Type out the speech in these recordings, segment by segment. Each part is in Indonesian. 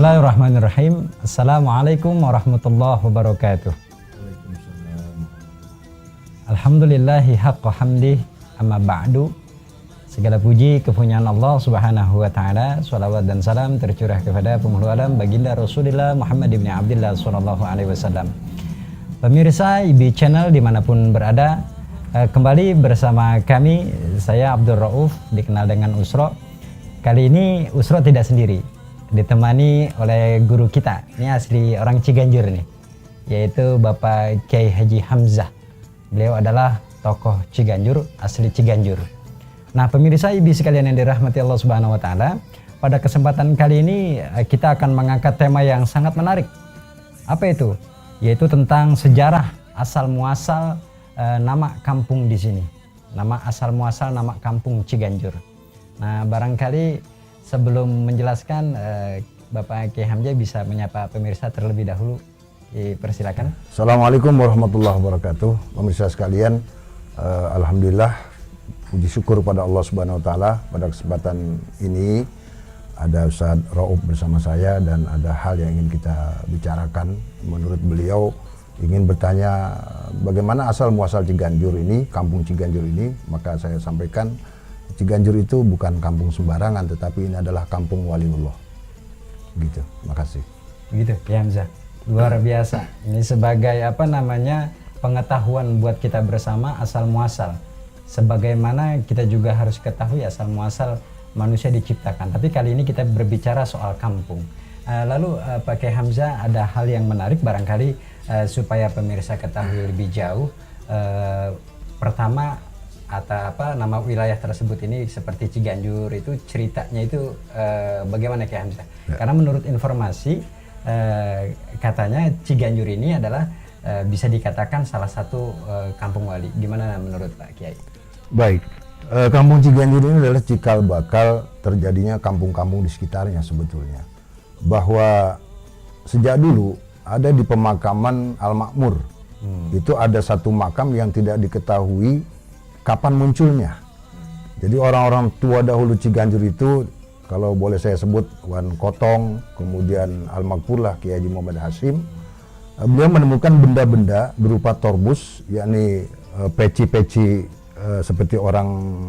Bismillahirrahmanirrahim. Assalamualaikum warahmatullahi wabarakatuh. Alhamdulillahi haqqa hamdih, amma ba'du. Segala puji kepunyaan Allah Subhanahu wa taala. Shalawat dan salam tercurah kepada penghulu alam baginda Rasulullah Muhammad ibn Abdullah sallallahu alaihi wasallam. Pemirsa IB Channel dimanapun berada, kembali bersama kami, saya Abdul Rauf, dikenal dengan Usro. Kali ini Usro tidak sendiri, ditemani oleh guru kita. Ini asli orang Ciganjur nih, yaitu Bapak Kiai Haji Hamzah. Beliau adalah tokoh Ciganjur, asli Ciganjur. Nah, pemirsa IB sekalian yang dirahmati Allah Subhanahu wa taala, pada kesempatan kali ini kita akan mengangkat tema yang sangat menarik. Apa itu? Yaitu tentang sejarah asal muasal nama kampung di sini. Nama asal muasal nama kampung Ciganjur. Nah, barangkali sebelum menjelaskan, Bapak Kiai Hamzah bisa menyapa pemirsa terlebih dahulu. Persilakan. Assalamualaikum warahmatullahi wabarakatuh. Pemirsa sekalian, alhamdulillah, puji syukur pada Allah Subhanahu wa taala, pada kesempatan ini ada Ustaz Rauf bersama saya dan ada hal yang ingin kita bicarakan. Menurut beliau ingin bertanya bagaimana asal muasal Ciganjur ini, kampung Ciganjur ini. Maka saya sampaikan, Ciganjur itu bukan kampung sembarangan, tetapi ini adalah kampung waliullah. Gitu. Makasih. Begitu, ya Hamzah. Luar biasa. Ini sebagai pengetahuan buat kita bersama asal muasal. Sebagaimana kita juga harus ketahui asal muasal manusia diciptakan. Tapi kali ini kita berbicara soal kampung. Lalu Pak Kiai Hamzah, ada hal yang menarik barangkali supaya pemirsa ketahui lebih jauh. Pertama, nama wilayah tersebut ini seperti Ciganjur itu ceritanya itu bagaimana Kiai Hamzah? Ya. Karena menurut informasi katanya Ciganjur ini adalah bisa dikatakan salah satu kampung wali. Gimana menurut Pak Kiai? Baik, kampung Ciganjur ini adalah cikal bakal terjadinya kampung-kampung di sekitarnya sebetulnya. Bahwa sejak dulu ada di pemakaman Al-Makmur, itu ada satu makam yang tidak diketahui kapan munculnya. Jadi orang-orang tua dahulu Ciganjur itu, kalau boleh saya sebut Wan Kotong, kemudian Al-Makmur lah Kiai Haji Muhammad Hasim, beliau menemukan benda-benda berupa torbus, yakni peci-peci seperti orang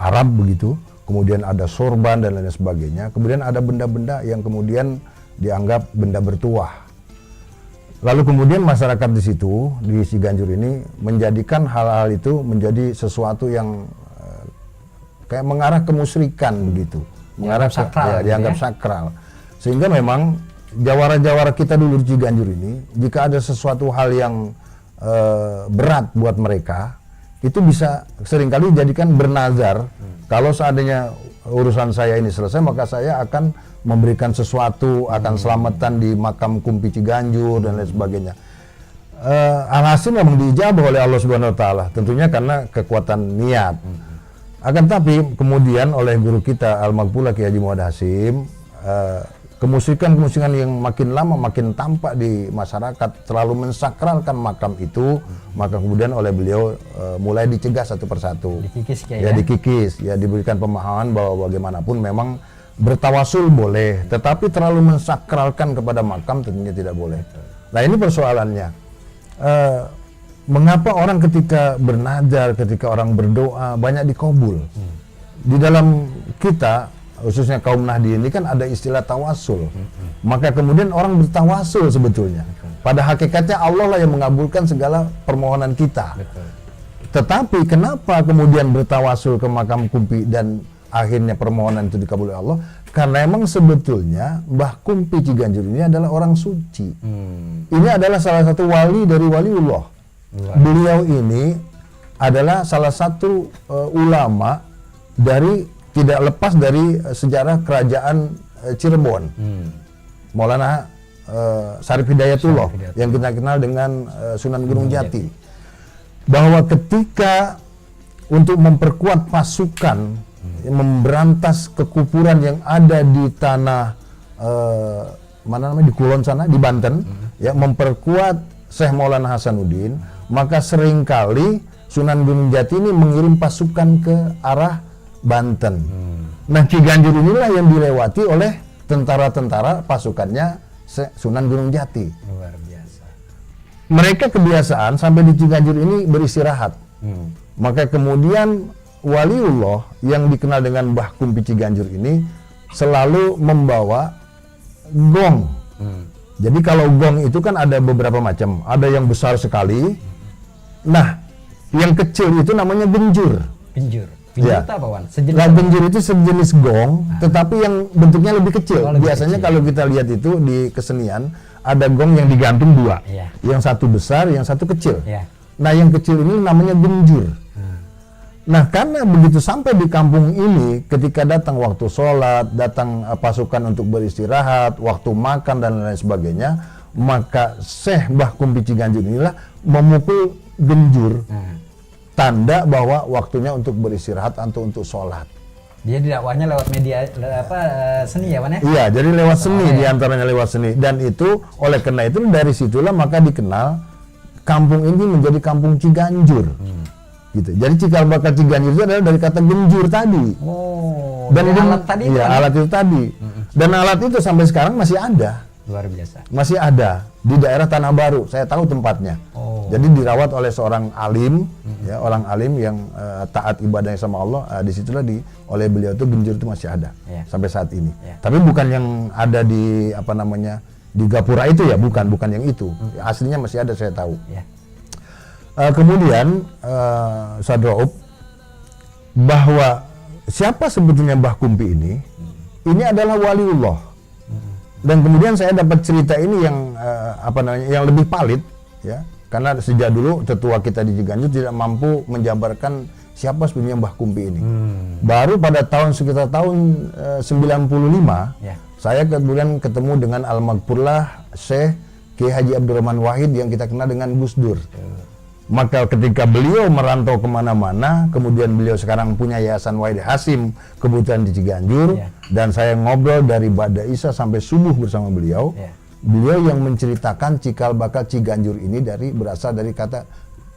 Arab begitu, kemudian ada sorban dan lain sebagainya, kemudian ada benda-benda yang kemudian dianggap benda bertuah. Lalu kemudian masyarakat di situ, di Ciganjur ini, menjadikan hal-hal itu menjadi sesuatu yang kayak mengarah ke musyrikan begitu. Mengarah sakral, dianggap sakral. Sehingga memang jawara-jawara kita dulu di Ciganjur ini, jika ada sesuatu hal yang berat buat mereka, itu bisa seringkali dijadikan bernazar. Kalau seandainya urusan saya ini selesai, maka saya akan memberikan sesuatu, akan selamatan di makam Kumpi Ciganjur dan lain sebagainya. Alhasil memang diijabah oleh Allah Subhanahu wa taala, tentunya karena kekuatan niat. Akan tapi kemudian oleh guru kita Al-Makmur Kiai Haji Muhammad Hasim, kemusyrikan yang makin lama makin tampak di masyarakat, terlalu mensakralkan makam itu, maka kemudian oleh beliau mulai dicegah satu persatu. Dikikis, dikikis, diberikan pemahaman bahwa bagaimanapun memang bertawasul boleh, tetapi terlalu mensakralkan kepada makam tentunya tidak boleh. Nah, ini persoalannya. Mengapa orang ketika bernazar, ketika orang berdoa banyak dikabul? Di dalam kita, khususnya kaum Nahdien ini kan ada istilah tawasul. Maka kemudian orang bertawasul sebetulnya. Pada hakikatnya Allah lah yang mengabulkan segala permohonan kita. Tetapi kenapa kemudian bertawasul ke makam Kumpi dan akhirnya permohonan itu dikabul oleh Allah? Karena emang sebetulnya Mbah Kumpi Ciganjur ini adalah orang suci. Ini adalah salah satu wali dari waliullah. Beliau ini adalah salah satu ulama dari, tidak lepas dari sejarah kerajaan Cirebon. Maulana Syarif Hidayatullah yang kita kenal dengan Sunan Gunung Jati. Bahwa ketika untuk memperkuat pasukan memberantas kekufuran yang ada di tanah di Kulon sana, di Banten, memperkuat Syekh Maulana Hasanuddin, maka seringkali Sunan Gunung Jati ini mengirim pasukan ke arah Banten. Nah, Ciganjur inilah yang dilewati oleh tentara-tentara pasukannya Sunan Gunung Jati. Luar biasa. Mereka kebiasaan sampai di Ciganjur ini beristirahat. Maka kemudian waliullah yang dikenal dengan Mbah Kumpi Ciganjur ini selalu membawa gong. Jadi kalau gong itu kan ada beberapa macam, ada yang besar sekali. Nah, yang kecil itu namanya genjur. Genjur. Genjur Ya. itu apa, Wan? Sejenis Nah, apa? genjur itu sejenis gong, tetapi yang bentuknya lebih kecil. Oh, lebih Biasanya kecil. kalau kita lihat itu di kesenian, ada gong yang digantung dua. Iya. Yang satu besar, yang satu kecil. Ya. Nah, yang kecil ini namanya genjur. Nah, karena begitu sampai di kampung ini, ketika datang waktu sholat, datang pasukan untuk beristirahat, waktu makan dan lain sebagainya, maka Syekh Mbah Kumpi Ciganjur inilah memukul genjur, tanda bahwa waktunya untuk beristirahat atau untuk sholat. Dia dakwahnya lewat media seni ya, Wan ya? Iya, jadi lewat seni, ya. diantaranya lewat seni. Dan itu, oleh karena itu dari situlah maka dikenal kampung ini menjadi kampung Ciganjur. Gitu. Jadi cikal bakal Ciganjur itu adalah dari kata genjur tadi. Oh, Dan dari alat tadi itu, iya, Wan? alat itu tadi. Dan alat itu sampai sekarang masih ada. Luar biasa. Masih ada di daerah Tanah Baru. Saya tahu tempatnya. Oh. Jadi dirawat oleh seorang alim, ya, orang alim yang taat ibadahnya sama Allah. Disitulah oleh beliau itu genjur itu masih ada sampai saat ini. Tapi bukan yang ada di di Gapura itu ya, bukan yang itu. Aslinya masih ada, saya tahu. Kemudian Sadro'ub, bahwa siapa sebetulnya Mbah Kumpi ini? Ini adalah waliullah. Dan kemudian saya dapat cerita ini yang yang lebih valid, ya, karena sejak dulu tetua kita di Ciganjur tidak mampu menjabarkan siapa sebenarnya Mbah Kumpi ini. Baru pada sekitar tahun 95, saya kemudian ketemu dengan almarhumlah Syekh Kiai Haji Abdurrahman Wahid yang kita kenal dengan Gus Dur. Maka ketika beliau merantau kemana-mana, kemudian beliau sekarang punya Yayasan Wahid Hasim kebetulan di Ciganjur, dan saya ngobrol dari Ba'da Isya sampai subuh bersama beliau. Beliau yang menceritakan cikal bakal Ciganjur ini berasal dari kata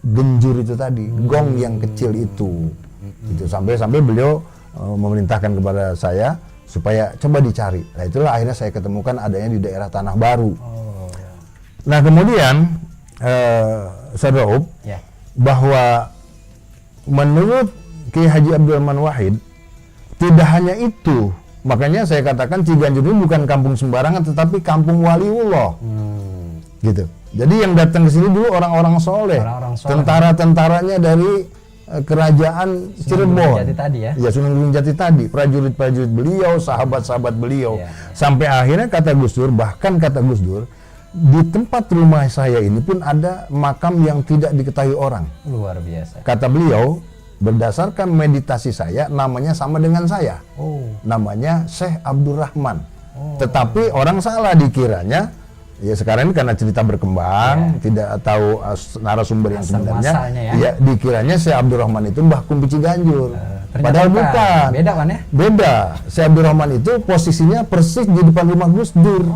genjur itu tadi, gong yang kecil itu. Itu sampai beliau memerintahkan kepada saya supaya coba dicari. Nah, itulah akhirnya saya ketemukan adanya di daerah Tanah Baru. Nah, kemudian Sadro'ub, bahwa menurut Kiai Haji Abdurrahman Wahid tidak hanya itu, makanya saya katakan Ciganjur ini bukan kampung sembarangan tetapi kampung waliullah. Gitu. Jadi yang datang ke sini dulu orang-orang soleh, tentara-tentaranya dari kerajaan Cirebon. Ya, Sunan Gunung Jati tadi, prajurit-prajurit beliau, sahabat-sahabat beliau. Sampai akhirnya kata Gus Dur, bahkan kata Gus Dur, di tempat rumah saya ini pun ada makam yang tidak diketahui orang. Luar biasa. Kata beliau, berdasarkan meditasi saya, namanya sama dengan saya. Namanya Syekh Abdurrahman. Tetapi orang salah dikiranya, ya sekarang ini karena cerita berkembang, tidak tahu narasumber yang sebenarnya, ya dikiranya Syekh Abdurrahman itu Mbah Kumpi Ciganjur. Padahal bukan. Beda, Wan ya? Beda. Syekh Abdurrahman itu posisinya persis di depan rumah Gus Dur.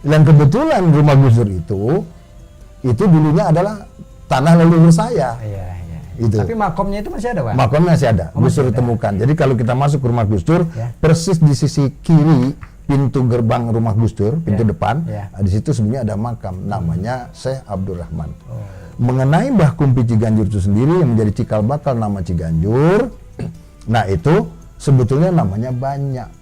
Dan kebetulan rumah Gus Dur itu dulunya adalah tanah leluhur saya. Itu. Tapi makomnya itu masih ada, Pak? Makomnya masih ada. Gus Dur temukan. Jadi kalau kita masuk ke rumah Gus Dur, persis di sisi kiri pintu gerbang rumah Gus Dur, pintu depan, di situ sebenarnya ada makam namanya Syekh Abdurrahman. Mengenai Mbah Kumpi Ciganjur itu sendiri yang menjadi cikal bakal nama Ciganjur, nah itu sebetulnya namanya banyak.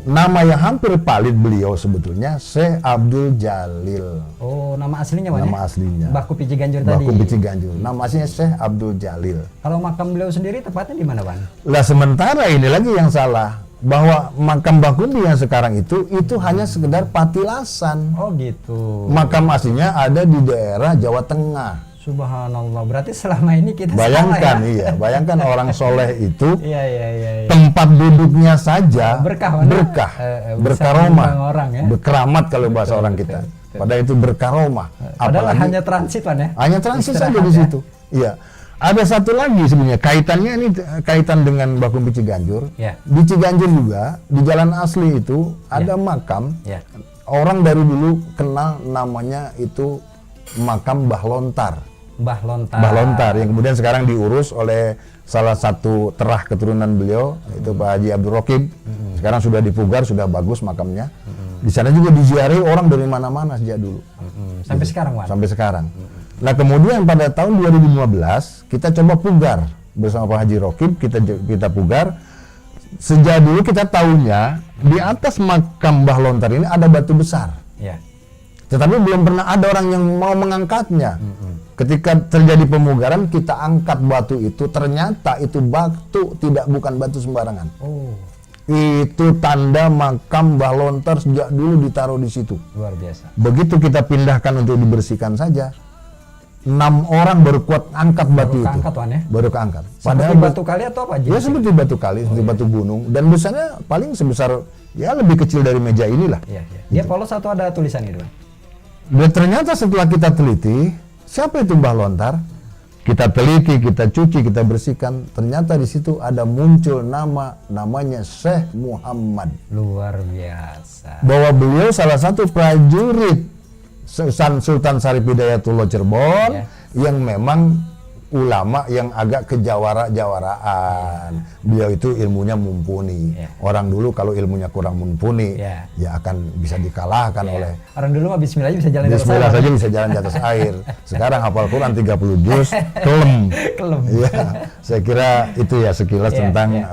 Nama yang hampir valid beliau sebetulnya Syekh Abdul Jalil. Nama aslinya mana? Nama aslinya. Mbah Kumpi Ciganjur tadi. Mbah Kumpi Ciganjur. Nama aslinya Syekh Abdul Jalil. Kalau makam beliau sendiri tepatnya di mana, Wan? Lah sementara ini lagi yang salah, bahwa makam Mbah Kumpi yang sekarang itu hanya sekedar patilasan. Oh gitu. Makam aslinya ada di daerah Jawa Tengah. Subhanallah, berarti selama ini kita bayangkan, salah, ya? Bayangkan orang soleh itu iya. tempat duduknya saja berkah, berkaromah, ya? berkeramat kalau bahasa orang kita. Padahal itu berkaromah. Padahal hanya transit, Wan ya? Hanya transit saja di situ. Iya. Ada satu lagi sebenarnya kaitannya ini kaitan dengan Mbah Kumpi Ciganjur. Di Ciganjur juga di jalan asli itu ada makam. Orang dari dulu kenal namanya itu makam Mbah Lontar. Mbah Lontar. Mbah Lontar yang kemudian sekarang diurus oleh salah satu terah keturunan beliau, yaitu Pak Haji Abdul Rokib. Sekarang sudah dipugar, sudah bagus makamnya. Di sana juga diziarahi orang dari mana-mana sejak dulu. Sampai sekarang, Wan? Sampai sekarang. Nah kemudian pada tahun 2015 kita coba pugar bersama Pak Haji Rokib, kita pugar. Sejak dulu kita tahunya di atas makam Mbah Lontar ini ada batu besar. Ya. Tetapi belum pernah ada orang yang mau mengangkatnya. Ketika terjadi pemugaran, kita angkat batu itu, ternyata itu batu bukan batu sembarangan. Oh, Itu tanda makam Mbah Lontar sejak dulu ditaruh di situ. luar biasa. Begitu kita pindahkan untuk dibersihkan saja, 6 orang baru kuat angkat batu itu. Keangkat, Wan, ya? Baru keangkat. Seperti batu kali atau apa? Ya seperti batu kali, seperti batu gunung, dan besarnya paling sebesar, ya lebih kecil dari meja inilah. Iya, iya. Dia polos atau ada tulisan itu? Dan ternyata setelah kita teliti, siapa itu Mbah Lontar? Kita teliti, kita cuci, kita bersihkan. Ternyata di situ ada muncul namanya Syekh Muhammad. Luar biasa. Bahwa beliau salah satu prajurit Sultan Syarif Hidayatullah Cirebon, Ya. yang memang ulama yang agak kejawara-jawaraan. Beliau itu ilmunya mumpuni. Ya. Orang dulu kalau ilmunya kurang mumpuni, Ya. ya akan bisa dikalahkan Ya. oleh Orang dulu mah bismillah aja bisa jalan di atas Bismillah air. saja bisa jalan di atas air. Sekarang hafal Quran 30 juz, kelem. Kelem. Iya, saya kira itu ya sekilas Ya, tentang ya,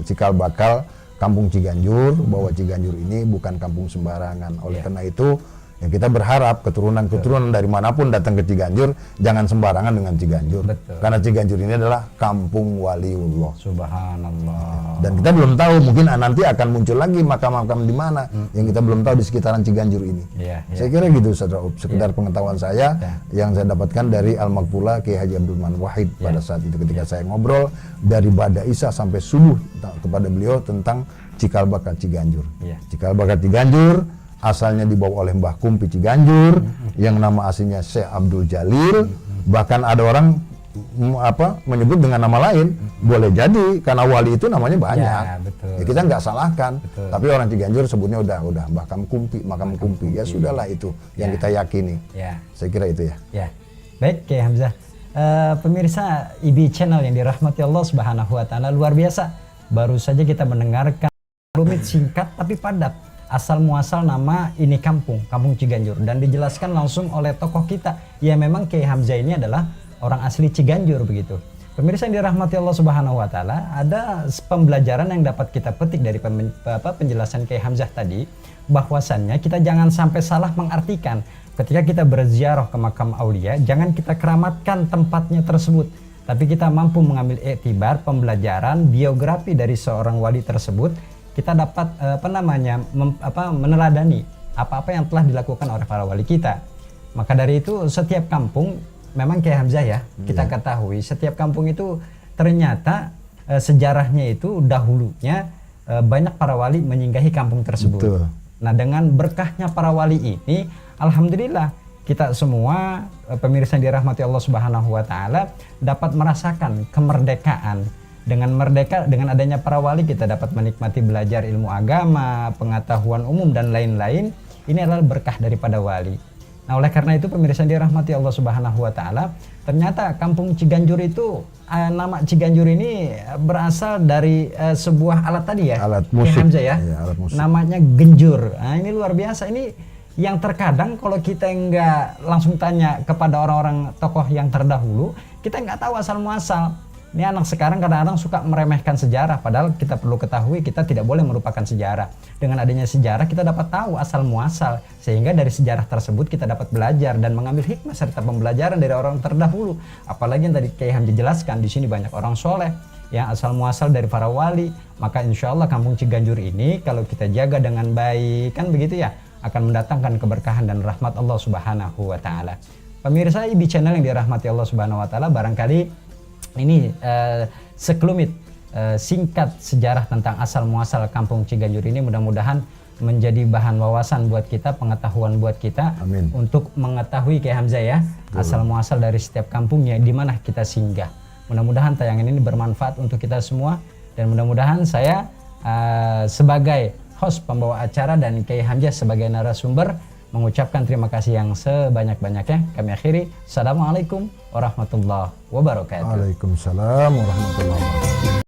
cikal bakal Kampung Ciganjur, bahwa Ciganjur ini bukan kampung sembarangan. Oleh Ya. karena itu, ya kita berharap keturunan dari manapun datang ke Ciganjur jangan sembarangan dengan Ciganjur. Betul. Karena Ciganjur ini adalah kampung waliullah. Subhanallah. Dan kita belum tahu, mungkin nanti akan muncul lagi makam-makam di mana yang kita belum tahu di sekitaran Ciganjur ini. Iya, iya. Saya kira gitu, Saudara Up. Sekedar pengetahuan saya yang saya dapatkan dari Al-Maqpula Kiai Haji Abdul Man Wahid pada saat itu ketika saya ngobrol dari Bada Isya sampai subuh kepada beliau tentang cikal bakal Ciganjur. Iya. Cikal bakal Ciganjur asalnya dibawa oleh Mbah Kumpi Ciganjur yang nama aslinya Syekh Abdul Jalil. Bahkan ada orang menyebut dengan nama lain, boleh jadi karena wali itu namanya banyak. Ya, betul. Ya, kita nggak salahkan, Betul. tapi orang Ciganjur sebutnya udah makam Kumpi. Ya sudahlah itu yang Ya. kita yakini. Ya. Saya kira itu ya. Ya, baik Kiai Hamzah. Pemirsa IB Channel yang dirahmati Allah Subhanahu wa Ta'ala, luar biasa. Baru saja kita mendengarkan rumit, singkat tapi padat asal muasal nama ini kampung Ciganjur, dan dijelaskan langsung oleh tokoh kita. Ya memang Kiai Hamzah ini adalah orang asli Ciganjur begitu. Pemirsa yang dirahmati Allah Subhanahu wa Ta'ala, ada pembelajaran yang dapat kita petik dari penjelasan Kiai Hamzah tadi, bahwasannya kita jangan sampai salah mengartikan ketika kita berziarah ke makam aulia, jangan kita keramatkan tempatnya tersebut, tapi kita mampu mengambil iktibar pembelajaran biografi dari seorang wali tersebut. Kita dapat meneladani apa-apa yang telah dilakukan oleh para wali kita. Maka dari itu setiap kampung, memang Kiai Hamzah ya, kita ketahui setiap kampung itu ternyata sejarahnya itu dahulunya banyak para wali menyinggahi kampung tersebut. Betul. Nah, dengan berkahnya para wali ini, alhamdulillah kita semua pemirsa yang dirahmati Allah Subhanahu wa Ta'ala dapat merasakan kemerdekaan. Dengan merdeka, dengan adanya para wali, kita dapat menikmati belajar ilmu agama, pengetahuan umum dan lain-lain. Ini adalah berkah daripada wali. Nah, oleh karena itu pemirsa yang dirahmati Allah Subhanahu wa Ta'ala, ternyata kampung Ciganjur itu, nama Ciganjur ini berasal dari sebuah alat tadi ya, Alat Kiai musik. Hamzah ya, Iya, alat musik. namanya genjur. Nah, ini luar biasa. Ini yang terkadang kalau kita nggak langsung tanya kepada orang-orang tokoh yang terdahulu, kita nggak tahu asal muasal. Ini anak sekarang kadang-kadang suka meremehkan sejarah, padahal kita perlu ketahui kita tidak boleh melupakan sejarah. Dengan adanya sejarah kita dapat tahu asal muasal, sehingga dari sejarah tersebut kita dapat belajar dan mengambil hikmah serta pembelajaran dari orang terdahulu. Apalagi yang tadi Kiai Hamzah jelaskan, di sini banyak orang soleh yang asal muasal dari para wali. Maka insya Allah kampung Ciganjur ini kalau kita jaga dengan baik, kan begitu ya, akan mendatangkan keberkahan dan rahmat Allah Subhanahu wa Ta'ala. Pemirsa IB Channel yang dirahmati Allah Subhanahu wa Ta'ala, barangkali ini sekelumit singkat sejarah tentang asal muasal kampung Ciganjur ini mudah-mudahan menjadi bahan wawasan buat kita, pengetahuan buat kita. Amin. Untuk mengetahui Kiai Hamzah ya, asal muasal dari setiap kampungnya, di mana kita singgah. Mudah-mudahan tayangan ini bermanfaat untuk kita semua, dan mudah-mudahan saya sebagai host pembawa acara dan Kiai Hamzah sebagai narasumber mengucapkan terima kasih yang sebanyak-banyaknya. Kami akhiri. Assalamualaikum warahmatullahi wabarakatuh. Waalaikumsalam warahmatullahi wabarakatuh.